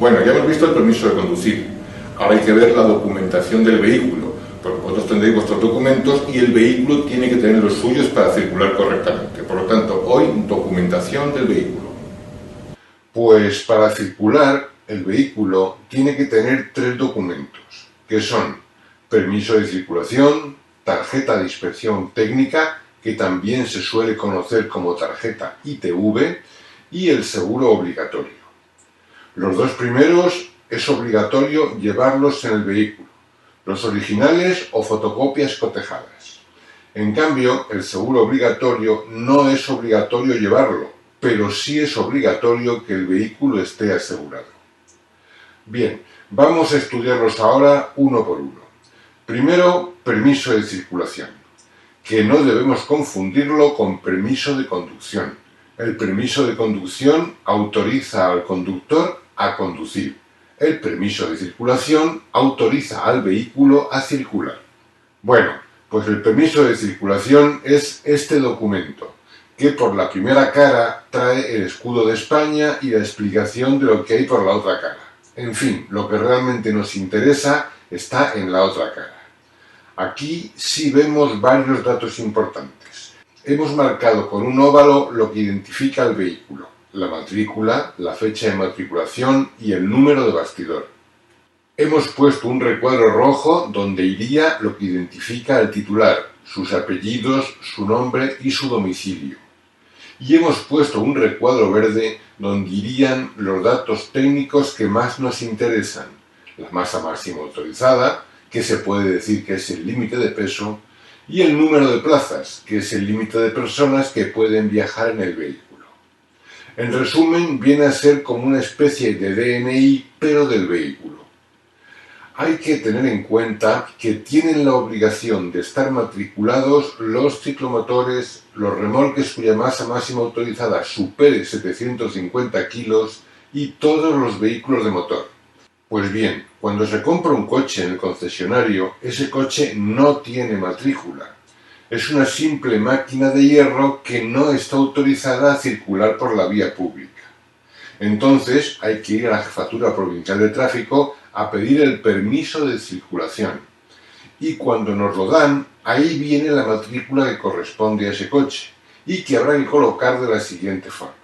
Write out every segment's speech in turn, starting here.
Bueno, ya hemos visto el permiso de conducir. Ahora hay que ver la documentación del vehículo, porque vosotros tendréis vuestros documentos y el vehículo tiene que tener los suyos para circular correctamente. Por lo tanto, hoy, documentación del vehículo. Pues para circular, el vehículo tiene que tener 3 documentos, que son permiso de circulación, tarjeta de inspección técnica, que también se suele conocer como tarjeta ITV, y el seguro obligatorio. Los 2 primeros es obligatorio llevarlos en el vehículo, los originales o fotocopias cotejadas. En cambio, el seguro obligatorio no es obligatorio llevarlo, pero sí es obligatorio que el vehículo esté asegurado. Bien, vamos a estudiarlos ahora uno por uno. Primero, permiso de circulación, que no debemos confundirlo con permiso de conducción. El permiso de conducción autoriza al conductor a conducir. El permiso de circulación autoriza al vehículo a circular. Bueno, pues el permiso de circulación es este documento, que por la primera cara trae el escudo de España y la explicación de lo que hay por la otra cara. En fin, lo que realmente nos interesa está en la otra cara. Aquí sí vemos varios datos importantes. Hemos marcado con un óvalo lo que identifica al vehículo, la matrícula, la fecha de matriculación y el número de bastidor. Hemos puesto un recuadro rojo donde iría lo que identifica al titular, sus apellidos, su nombre y su domicilio. Y hemos puesto un recuadro verde donde irían los datos técnicos que más nos interesan, la masa máxima autorizada, que se puede decir que es el límite de peso, y el número de plazas, que es el límite de personas que pueden viajar en el vehículo. En resumen, viene a ser como una especie de DNI, pero del vehículo. Hay que tener en cuenta que tienen la obligación de estar matriculados los ciclomotores, los remolques cuya masa máxima autorizada supere 750 kilos y todos los vehículos de motor. Pues bien, cuando se compra un coche en el concesionario, ese coche no tiene matrícula. Es una simple máquina de hierro que no está autorizada a circular por la vía pública. Entonces hay que ir a la Jefatura Provincial de Tráfico a pedir el permiso de circulación. Y cuando nos lo dan, ahí viene la matrícula que corresponde a ese coche y que habrá que colocar de la siguiente forma.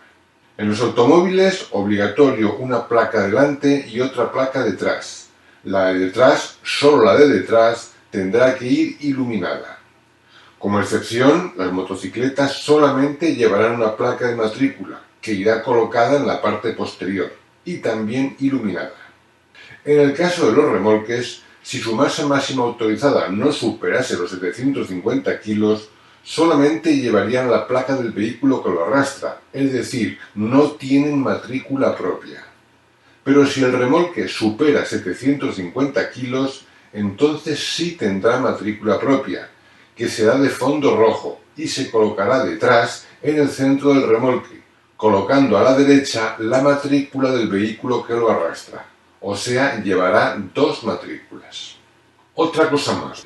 En los automóviles, obligatorio una placa delante y otra placa detrás. La de detrás, solo la de detrás, tendrá que ir iluminada. Como excepción, las motocicletas solamente llevarán una placa de matrícula, que irá colocada en la parte posterior y también iluminada. En el caso de los remolques, si su masa máxima autorizada no superase los 750 kilos, solamente llevarían la placa del vehículo que lo arrastra, es decir, no tienen matrícula propia. Pero si el remolque supera 750 kilos, entonces sí tendrá matrícula propia, que será de fondo rojo y se colocará detrás en el centro del remolque, colocando a la derecha la matrícula del vehículo que lo arrastra. O sea, llevará 2 matrículas. Otra cosa más.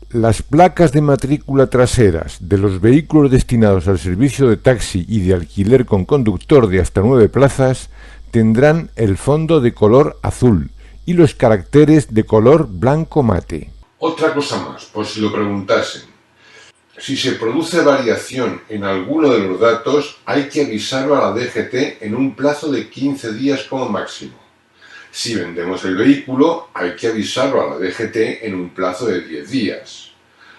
Las placas de matrícula traseras de los vehículos destinados al servicio de taxi y de alquiler con conductor de hasta 9 plazas tendrán el fondo de color azul y los caracteres de color blanco mate. Otra cosa más, por si lo preguntasen. Si se produce variación en alguno de los datos, hay que avisarlo a la DGT en un plazo de 15 días como máximo. Si vendemos el vehículo, hay que avisarlo a la DGT en un plazo de 10 días.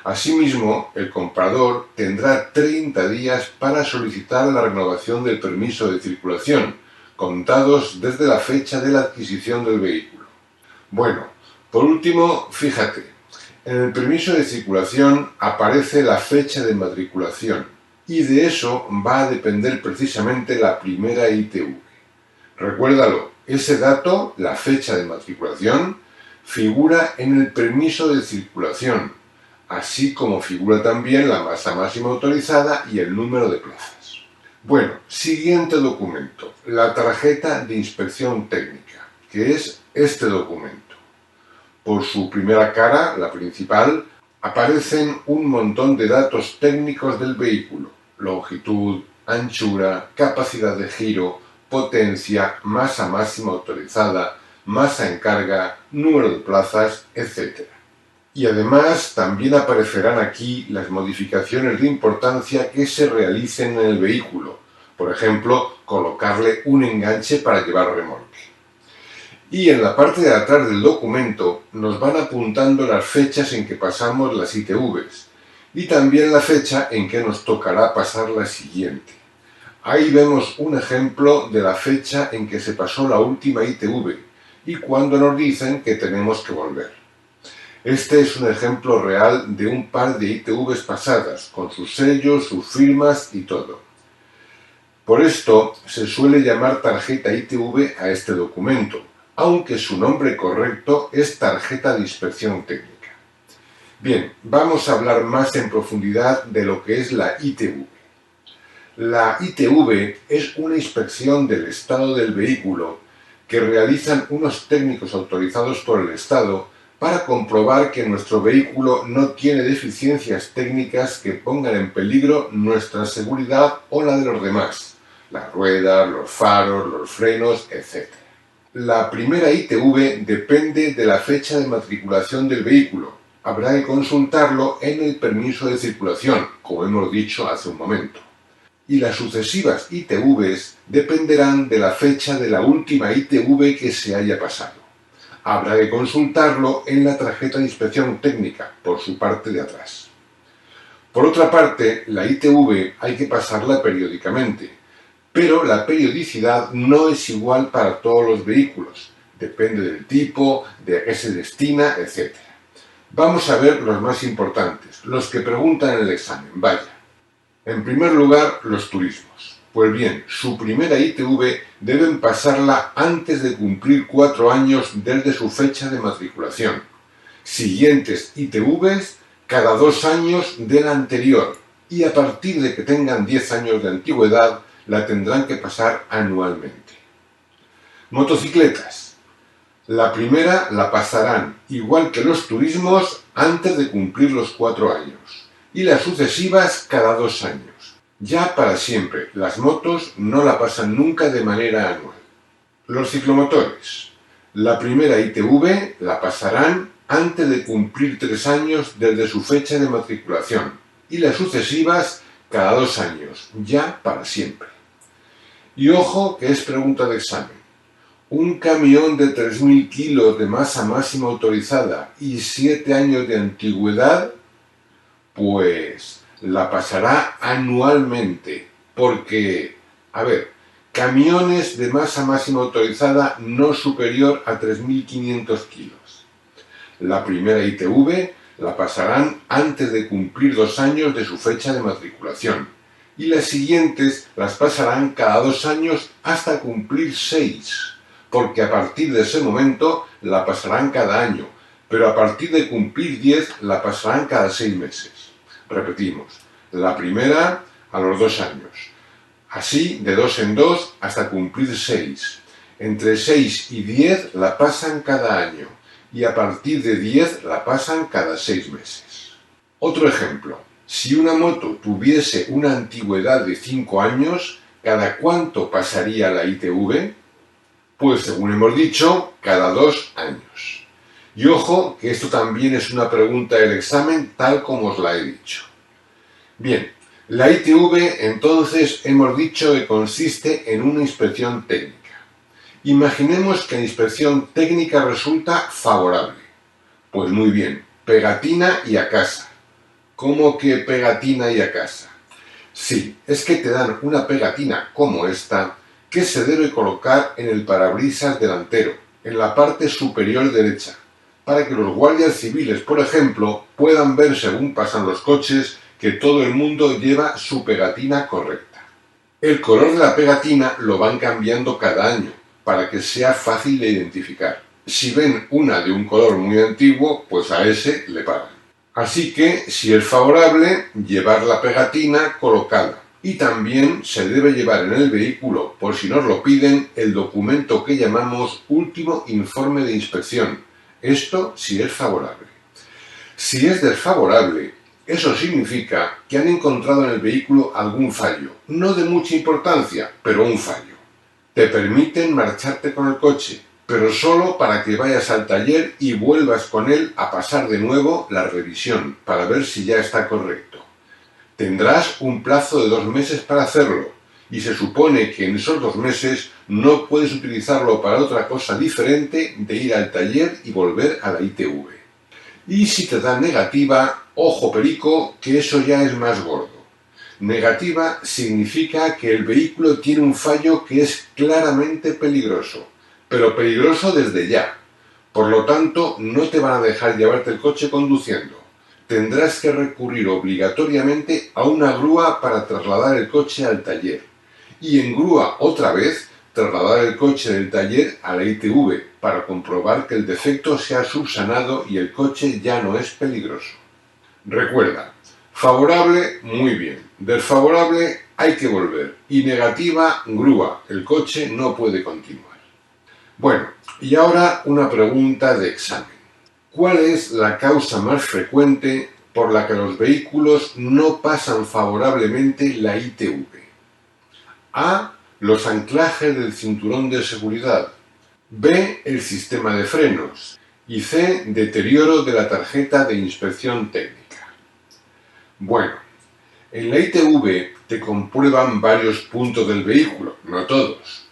Asimismo, el comprador tendrá 30 días para solicitar la renovación del permiso de circulación, contados desde la fecha de la adquisición del vehículo. Bueno, por último, fíjate, en el permiso de circulación aparece la fecha de matriculación y de eso va a depender precisamente la primera ITV. Recuérdalo, ese dato, la fecha de matriculación, figura en el permiso de circulación, así como figura también la masa máxima autorizada y el número de plazas. Bueno, siguiente documento, la tarjeta de inspección técnica, que es este documento. Por su primera cara, la principal, aparecen un montón de datos técnicos del vehículo, longitud, anchura, capacidad de giro, potencia, masa máxima autorizada, masa en carga, número de plazas, etc. Y además también aparecerán aquí las modificaciones de importancia que se realicen en el vehículo, por ejemplo, colocarle un enganche para llevar remolque. Y en la parte de atrás del documento nos van apuntando las fechas en que pasamos las ITVs y también la fecha en que nos tocará pasar la siguiente. Ahí vemos un ejemplo de la fecha en que se pasó la última ITV y cuando nos dicen que tenemos que volver. Este es un ejemplo real de un par de ITVs pasadas, con sus sellos, sus firmas y todo. Por esto se suele llamar tarjeta ITV a este documento, aunque su nombre correcto es tarjeta de inspección técnica. Bien, vamos a hablar más en profundidad de lo que es la ITV. La ITV es una inspección del estado del vehículo que realizan unos técnicos autorizados por el Estado para comprobar que nuestro vehículo no tiene deficiencias técnicas que pongan en peligro nuestra seguridad o la de los demás, las ruedas, los faros, los frenos, etc. La primera ITV depende de la fecha de matriculación del vehículo. Habrá que consultarlo en el permiso de circulación, como hemos dicho hace un momento. Y las sucesivas ITVs dependerán de la fecha de la última ITV que se haya pasado. Habrá que consultarlo en la tarjeta de inspección técnica, por su parte de atrás. Por otra parte, la ITV hay que pasarla periódicamente, pero la periodicidad no es igual para todos los vehículos. Depende del tipo, de a qué se destina, etc. Vamos a ver los más importantes, los que preguntan en el examen. Vaya. En primer lugar, los turismos. Pues bien, su primera ITV deben pasarla antes de cumplir 4 años desde su fecha de matriculación. Siguientes ITVs cada 2 años de la anterior y a partir de que tengan 10 años de antigüedad la tendrán que pasar anualmente. Motocicletas. La primera la pasarán, igual que los turismos, antes de cumplir los 4 años y las sucesivas cada 2 años. Ya para siempre, las motos no la pasan nunca de manera anual. Los ciclomotores. La primera ITV la pasarán antes de cumplir 3 años desde su fecha de matriculación y las sucesivas cada 2 años, ya para siempre. Y ojo que es pregunta de examen. Un camión de 3.000 kilos de masa máxima autorizada y 7 años de antigüedad, pues la pasará anualmente, porque, camiones de masa máxima autorizada no superior a 3.500 kilos. La primera ITV la pasarán antes de cumplir 2 años de su fecha de matriculación y las siguientes las pasarán cada 2 años hasta cumplir 6, porque a partir de ese momento la pasarán cada año, pero a partir de cumplir 10 la pasarán cada 6 meses. Repetimos, la primera a los 2 años, así de 2 en 2 hasta cumplir 6. Entre 6 y 10 la pasan cada año y a partir de 10 la pasan cada 6 meses. Otro ejemplo, si una moto tuviese una antigüedad de 5 años, ¿cada cuánto pasaría la ITV? Pues según hemos dicho, cada 2 años. Y ojo que esto también es una pregunta del examen tal como os la he dicho. Bien, la ITV entonces hemos dicho que consiste en una inspección técnica. Imaginemos que la inspección técnica resulta favorable. Pues muy bien, pegatina y a casa. ¿Cómo que pegatina y a casa? Sí, es que te dan una pegatina como esta que se debe colocar en el parabrisas delantero, en la parte superior derecha, para que los guardias civiles, por ejemplo, puedan ver según pasan los coches que todo el mundo lleva su pegatina correcta. El color de la pegatina lo van cambiando cada año, para que sea fácil de identificar. Si ven una de un color muy antiguo, pues a ese le pagan. Así que, si es favorable, llevar la pegatina colocada. Y también se debe llevar en el vehículo, por si nos lo piden, el documento que llamamos último informe de inspección. Esto si es favorable. Si es desfavorable, eso significa que han encontrado en el vehículo algún fallo. No de mucha importancia, pero un fallo. Te permiten marcharte con el coche, pero solo para que vayas al taller y vuelvas con él a pasar de nuevo la revisión, para ver si ya está correcto. Tendrás un plazo de 2 meses para hacerlo, y se supone que en esos 2 meses no puedes utilizarlo para otra cosa diferente de ir al taller y volver a la ITV. Y si te da negativa, ojo perico, que eso ya es más gordo. Negativa significa que el vehículo tiene un fallo que es claramente peligroso, pero peligroso desde ya. Por lo tanto, no te van a dejar llevarte el coche conduciendo. Tendrás que recurrir obligatoriamente a una grúa para trasladar el coche al taller. Y en grúa otra vez trasladar el coche del taller a la ITV para comprobar que el defecto se ha subsanado y el coche ya no es peligroso. Recuerda, favorable, muy bien. Desfavorable, hay que volver. Y negativa, grúa. El coche no puede continuar. Bueno, y ahora una pregunta de examen. ¿Cuál es la causa más frecuente por la que los vehículos no pasan favorablemente la ITV? A. Los anclajes del cinturón de seguridad. B. El sistema de frenos. Y C. Deterioro de la tarjeta de inspección técnica. Bueno, en la ITV te comprueban varios puntos del vehículo, no todos.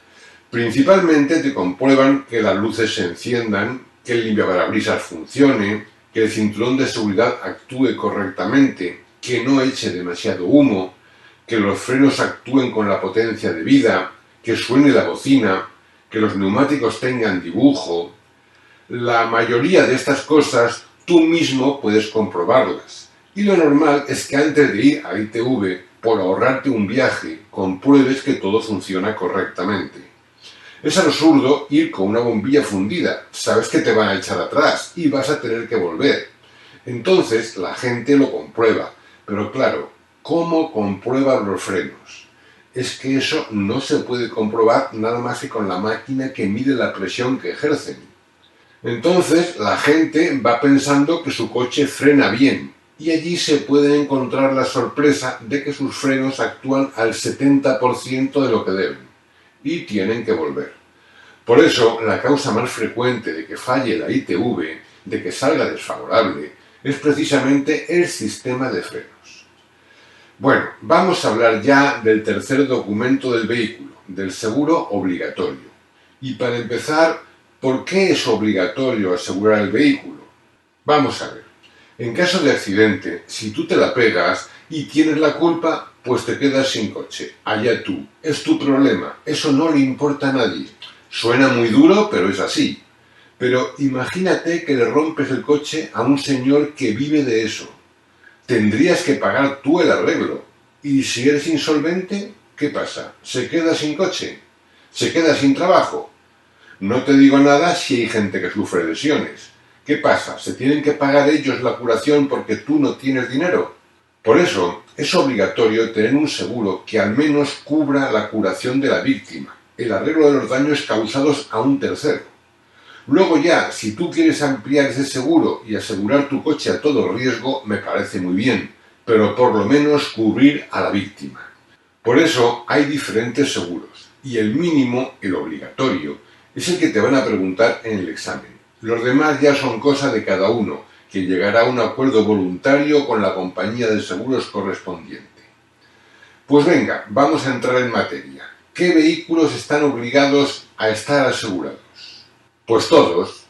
Principalmente te comprueban que las luces se enciendan, que el limpiaparabrisas funcione, que el cinturón de seguridad actúe correctamente, que no eche demasiado humo, que los frenos actúen con la potencia debida, que suene la bocina, que los neumáticos tengan dibujo. La mayoría de estas cosas tú mismo puedes comprobarlas. Y lo normal es que antes de ir a ITV, por ahorrarte un viaje, compruebes que todo funciona correctamente. Es absurdo ir con una bombilla fundida, sabes que te van a echar atrás y vas a tener que volver. Entonces la gente lo comprueba, pero claro, ¿cómo comprueban los frenos? Es que eso no se puede comprobar nada más que con la máquina que mide la presión que ejercen. Entonces la gente va pensando que su coche frena bien, y allí se puede encontrar la sorpresa de que sus frenos actúan al 70% de lo que deben, y tienen que volver. Por eso, la causa más frecuente de que falle la ITV, de que salga desfavorable, es precisamente el sistema de frenos. Bueno, vamos a hablar ya del tercer documento del vehículo, del seguro obligatorio. Y para empezar, ¿por qué es obligatorio asegurar el vehículo? Vamos a ver. En caso de accidente, si tú te la pegas y tienes la culpa, pues te quedas sin coche. Allá tú. Es tu problema. Eso no le importa a nadie. Suena muy duro, pero es así. Pero imagínate que le rompes el coche a un señor que vive de eso. Tendrías que pagar tú el arreglo. Y si eres insolvente, ¿qué pasa? ¿Se queda sin coche? ¿Se queda sin trabajo? No te digo nada si hay gente que sufre lesiones. ¿Qué pasa? ¿Se tienen que pagar ellos la curación porque tú no tienes dinero? Por eso es obligatorio tener un seguro que al menos cubra la curación de la víctima, el arreglo de los daños causados a un tercero. Luego ya, si tú quieres ampliar ese seguro y asegurar tu coche a todo riesgo, me parece muy bien, pero por lo menos cubrir a la víctima. Por eso hay diferentes seguros, y el mínimo, el obligatorio, es el que te van a preguntar en el examen. Los demás ya son cosa de cada uno, que llegará a un acuerdo voluntario con la compañía de seguros correspondiente. Pues venga, vamos a entrar en materia. ¿Qué vehículos están obligados a estar asegurados? Pues todos.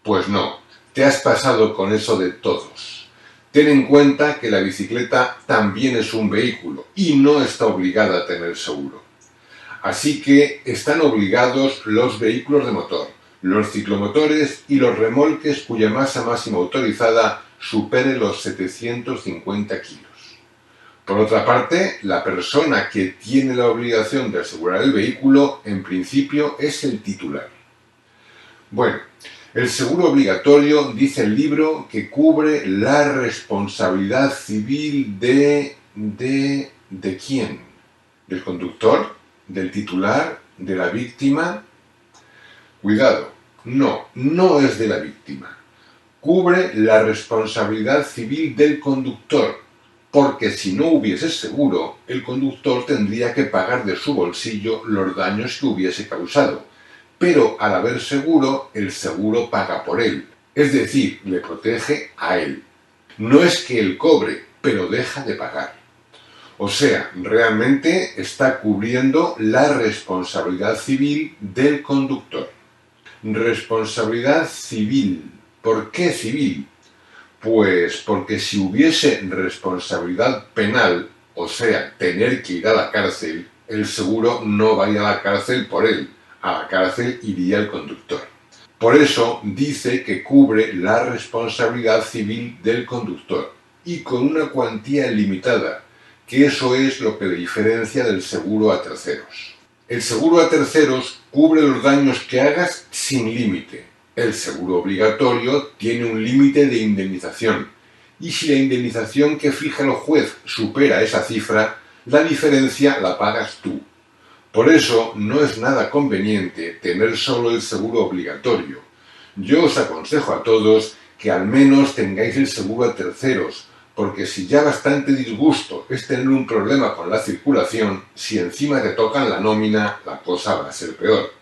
Pues no, te has pasado con eso de todos. Ten en cuenta que la bicicleta también es un vehículo y no está obligada a tener seguro. Así que están obligados los vehículos de motor, los ciclomotores y los remolques cuya masa máxima autorizada supere los 750 kilos. Por otra parte, la persona que tiene la obligación de asegurar el vehículo, en principio, es el titular. Bueno, el seguro obligatorio, dice el libro, que cubre la responsabilidad civil ¿de quién? ¿Del conductor? ¿Del titular? ¿De la víctima? Cuidado, no es de la víctima. Cubre la responsabilidad civil del conductor. porque si no hubiese seguro, el conductor tendría que pagar de su bolsillo los daños que hubiese causado. Pero al haber seguro, el seguro paga por él, es decir, le protege a él. No es que él cobre, pero deja de pagar. O sea, realmente está cubriendo la responsabilidad civil del conductor. Responsabilidad civil. ¿Por qué civil? Pues porque si hubiese responsabilidad penal, o sea, tener que ir a la cárcel, el seguro no va a ir a la cárcel por él, a la cárcel iría el conductor. Por eso dice que cubre la responsabilidad civil del conductor y con una cuantía limitada, que eso es lo que le diferencia del seguro a terceros. El seguro a terceros cubre los daños que hagas sin límite. El seguro obligatorio tiene un límite de indemnización y si la indemnización que fija el juez supera esa cifra, la diferencia la pagas tú. Por eso no es nada conveniente tener solo el seguro obligatorio. Yo os aconsejo a todos que al menos tengáis el seguro a terceros, porque si ya bastante disgusto es tener un problema con la circulación, si encima te tocan la nómina, la cosa va a ser peor.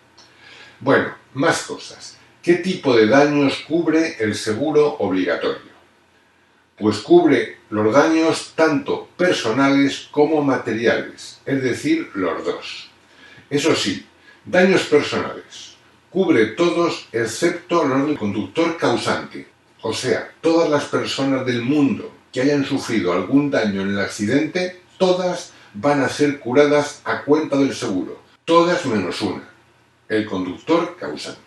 Bueno, más cosas. ¿Qué tipo de daños cubre el seguro obligatorio? Pues cubre los daños tanto personales como materiales, es decir, los dos. Eso sí, daños personales. Cubre todos excepto los del conductor causante. O sea, todas las personas del mundo que hayan sufrido algún daño en el accidente, todas van a ser curadas a cuenta del seguro. Todas menos una, el conductor causante.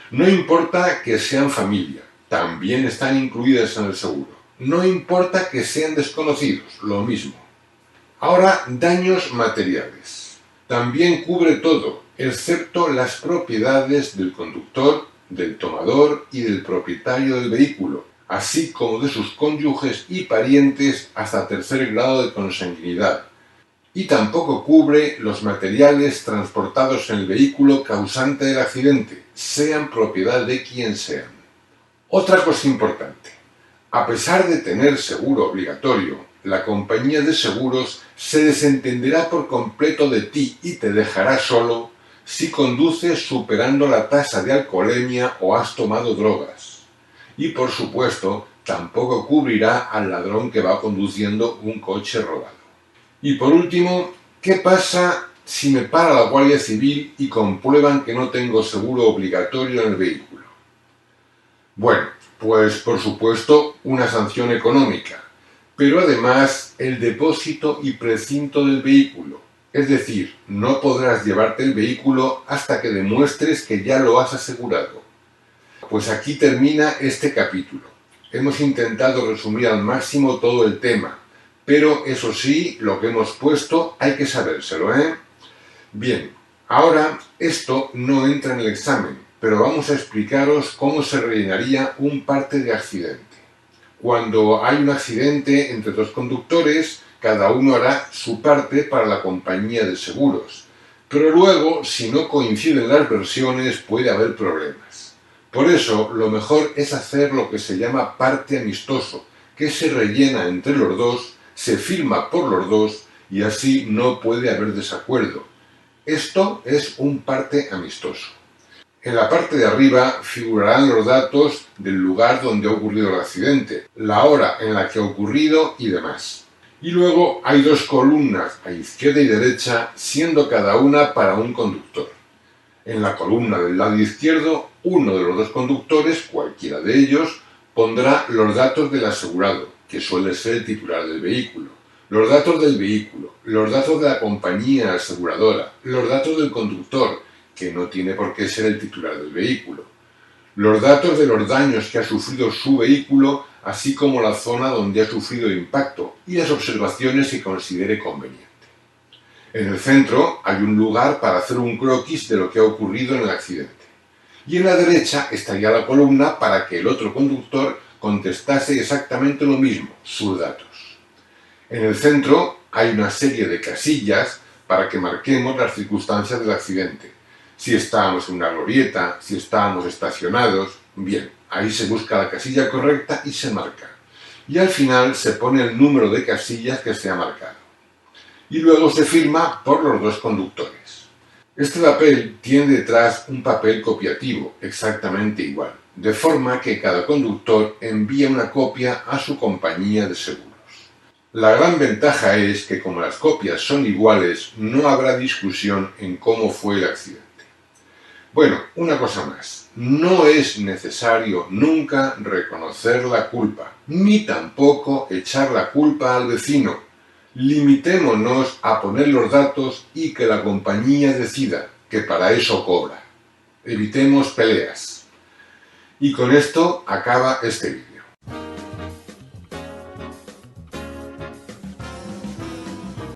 No importa que sean familia, también están incluidas en el seguro. No importa que sean desconocidos, lo mismo. Ahora, daños materiales. También cubre todo, excepto las propiedades del conductor, del tomador y del propietario del vehículo, así como de sus cónyuges y parientes hasta tercer grado de consanguinidad. Y tampoco cubre los materiales transportados en el vehículo causante del accidente, sean propiedad de quien sean. Otra cosa importante. A pesar de tener seguro obligatorio, la compañía de seguros se desentenderá por completo de ti y te dejará solo si conduces superando la tasa de alcoholemia o has tomado drogas. Y por supuesto, tampoco cubrirá al ladrón que va conduciendo un coche robado. Y por último, ¿qué pasa si me para la Guardia Civil y comprueban que no tengo seguro obligatorio en el vehículo? Bueno, pues por supuesto una sanción económica, pero además el depósito y precinto del vehículo. Es decir, no podrás llevarte el vehículo hasta que demuestres que ya lo has asegurado. Pues aquí termina este capítulo. Hemos intentado resumir al máximo todo el tema, pero eso sí, lo que hemos puesto hay que sabérselo, ¿eh? Bien, ahora esto no entra en el examen, pero vamos a explicaros cómo se rellenaría un parte de accidente. Cuando hay un accidente entre dos conductores, cada uno hará su parte para la compañía de seguros, pero luego, si no coinciden las versiones, puede haber problemas. Por eso, lo mejor es hacer lo que se llama parte amistoso, que se rellena entre los dos, se firma por los dos y así no puede haber desacuerdo. Esto es un parte amistoso. En la parte de arriba figurarán los datos del lugar donde ha ocurrido el accidente, la hora en la que ha ocurrido y demás. Y luego hay dos columnas a izquierda y derecha, siendo cada una para un conductor. En la columna del lado izquierdo, uno de los dos conductores, cualquiera de ellos, pondrá los datos del asegurado, que suele ser el titular del vehículo, los datos del vehículo, los datos de la compañía aseguradora, los datos del conductor, que no tiene por qué ser el titular del vehículo, los datos de los daños que ha sufrido su vehículo, así como la zona donde ha sufrido impacto y las observaciones que considere conveniente. En el centro hay un lugar para hacer un croquis de lo que ha ocurrido en el accidente. Y en la derecha estaría la columna para que el otro conductor contestase exactamente lo mismo, sus datos. En el centro hay una serie de casillas para que marquemos las circunstancias del accidente. Si estábamos en una glorieta, si estábamos estacionados, bien, ahí se busca la casilla correcta y se marca. y al final se pone el número de casillas que se ha marcado. Y luego se firma por los dos conductores. Este papel tiene detrás un papel copiativo, exactamente igual, de forma que cada conductor envía una copia a su compañía de seguros. La gran ventaja es que como las copias son iguales, no habrá discusión en cómo fue el accidente. Bueno, una cosa más, no es necesario nunca reconocer la culpa, ni tampoco echar la culpa al vecino. Limitémonos a poner los datos y que la compañía decida, que para eso cobra. Evitemos peleas. Y con esto acaba este vídeo.